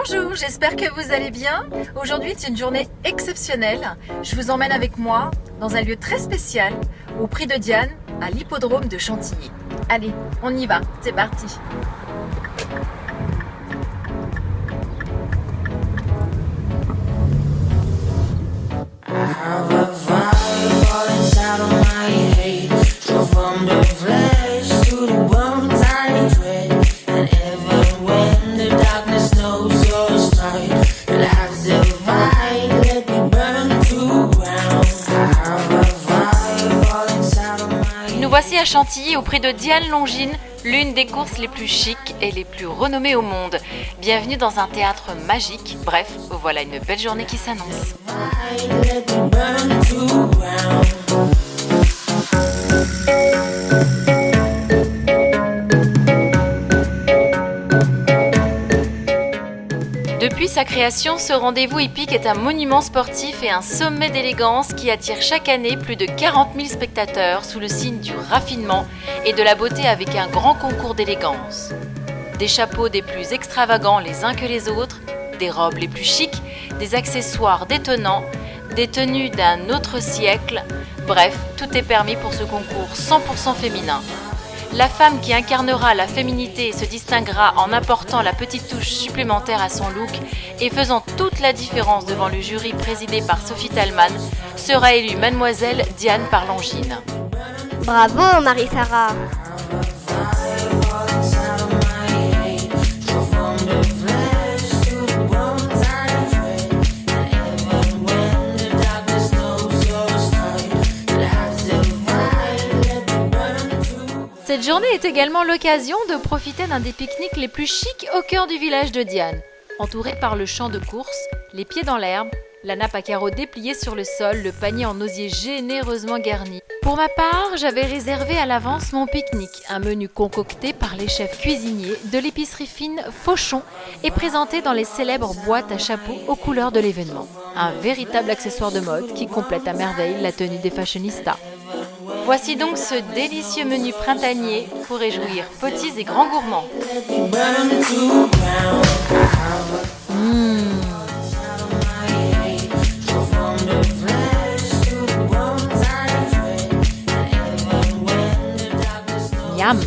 Bonjour, j'espère que vous allez bien. Aujourd'hui est une journée exceptionnelle. Je vous emmène avec moi dans un lieu très spécial, au Prix de Diane, à l'hippodrome de Chantilly. Allez, on y va, c'est parti. Nous voici à Chantilly au Prix de Diane Longines, l'une des courses les plus chics et les plus renommées au monde. Bienvenue dans un théâtre magique. Bref, voilà une belle journée qui s'annonce. Depuis sa création, ce rendez-vous hippique est un monument sportif et un sommet d'élégance qui attire chaque année plus de 40 000 spectateurs sous le signe du raffinement et de la beauté avec un grand concours d'élégance. Des chapeaux des plus extravagants les uns que les autres, des robes les plus chics, des accessoires détonnants, des tenues d'un autre siècle. Bref, tout est permis pour ce concours 100% féminin. La femme qui incarnera la féminité et se distinguera en apportant la petite touche supplémentaire à son look et faisant toute la différence devant le jury présidé par Sophie Thalmann sera élue Mademoiselle Diane par Longines. Bravo Marie-Sara. Cette journée est également l'occasion de profiter d'un des pique-niques les plus chics au cœur du village de Diane. Entouré par le champ de course, les pieds dans l'herbe, la nappe à carreaux dépliée sur le sol, le panier en osier généreusement garni. Pour ma part, j'avais réservé à l'avance mon pique-nique, un menu concocté par les chefs cuisiniers de l'épicerie fine Fauchon et présenté dans les célèbres boîtes à chapeaux aux couleurs de l'événement. Un véritable accessoire de mode qui complète à merveille la tenue des fashionistas. Voici donc ce délicieux menu printanier pour réjouir petits et grands gourmands. Miam.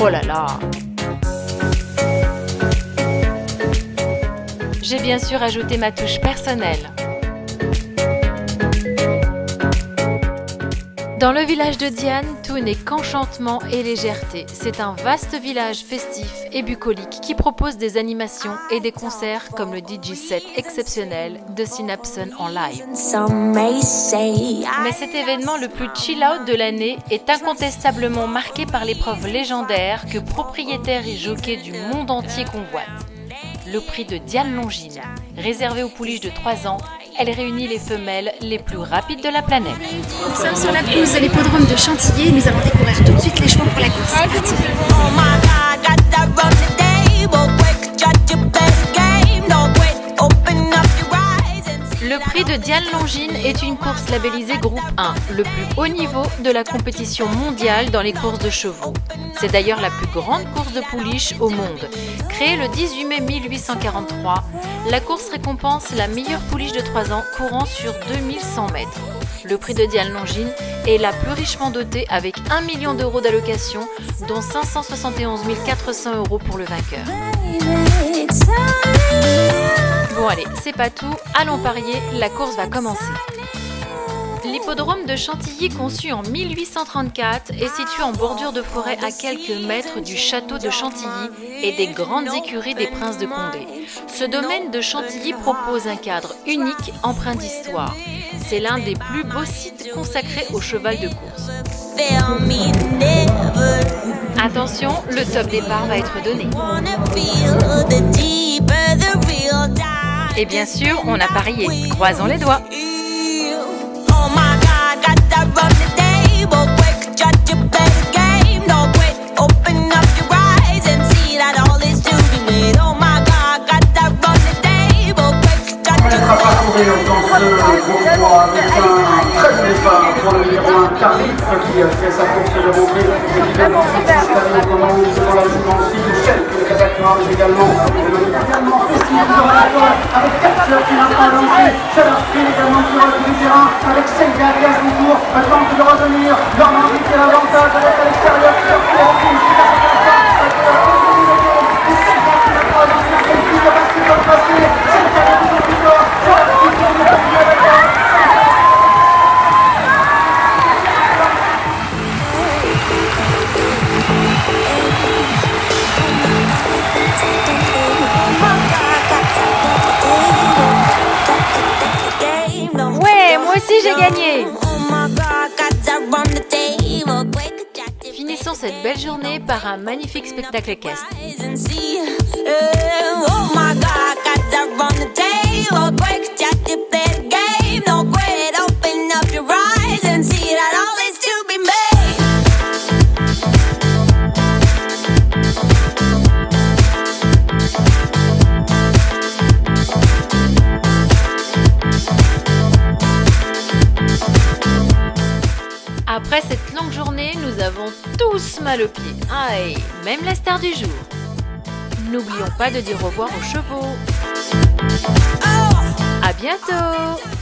Oh là là. J'ai bien sûr ajouté ma touche personnelle. Dans le village de Diane, tout n'est qu'enchantement et légèreté. C'est un vaste village festif et bucolique qui propose des animations et des concerts comme le DJ set exceptionnel de Synapson en live. Mais cet événement le plus chill-out de l'année est incontestablement marqué par l'épreuve légendaire que propriétaires et jockeys du monde entier convoitent. Le prix de Diane Longines. Réservé aux pouliches de 3 ans, elle réunit les femelles les plus rapides de la planète. Nous sommes sur la pelouse de l'hippodrome de Chantilly et nous allons découvrir tout de suite les chevaux pour la course. C'est parti. Le prix de Diane Longines est une course labellisée Groupe 1, le plus haut niveau de la compétition mondiale dans les courses de chevaux. C'est d'ailleurs la plus grande course de pouliches au monde. Créée le 18 mai 1843, la course récompense la meilleure pouliche de 3 ans courant sur 2100 mètres. Le prix de Diane Longines est la plus richement dotée avec 1 million d'euros d'allocation, dont 571 400 euros pour le vainqueur. Bon allez, c'est pas tout, allons parier, la course va commencer. L'hippodrome de Chantilly, conçu en 1834, est situé en bordure de forêt à quelques mètres du château de Chantilly et des grandes écuries des princes de Condé. Ce domaine de Chantilly propose un cadre unique empreint d'histoire. C'est l'un des plus beaux sites consacrés au cheval de course. Attention, le top départ va être donné. Et bien sûr, on a parié. Croisons les doigts. On laissera parcourir dans ce gros poids avec un très bon départ. pour le numéro 1, Carly, qui fait sa course de montée et qui va s'installer au moment où c'est dans la joue aussi de Shell, le Kazakh mais également Festival de Relator avec 4 sœurs qui n'ont pas lancé. Shadowskin également qui rentre du terrain avec Senga qui à son tour tente de revenir. Normandie qui a l'avantage d'être à l'extérieur. Ouais, moi aussi j'ai gagné. Finissons cette belle journée par un magnifique spectacle équestre. Après cette longue journée, nous avons tous mal aux pieds. Aïe, même la star du jour. N'oublions pas de dire au revoir aux chevaux. À bientôt!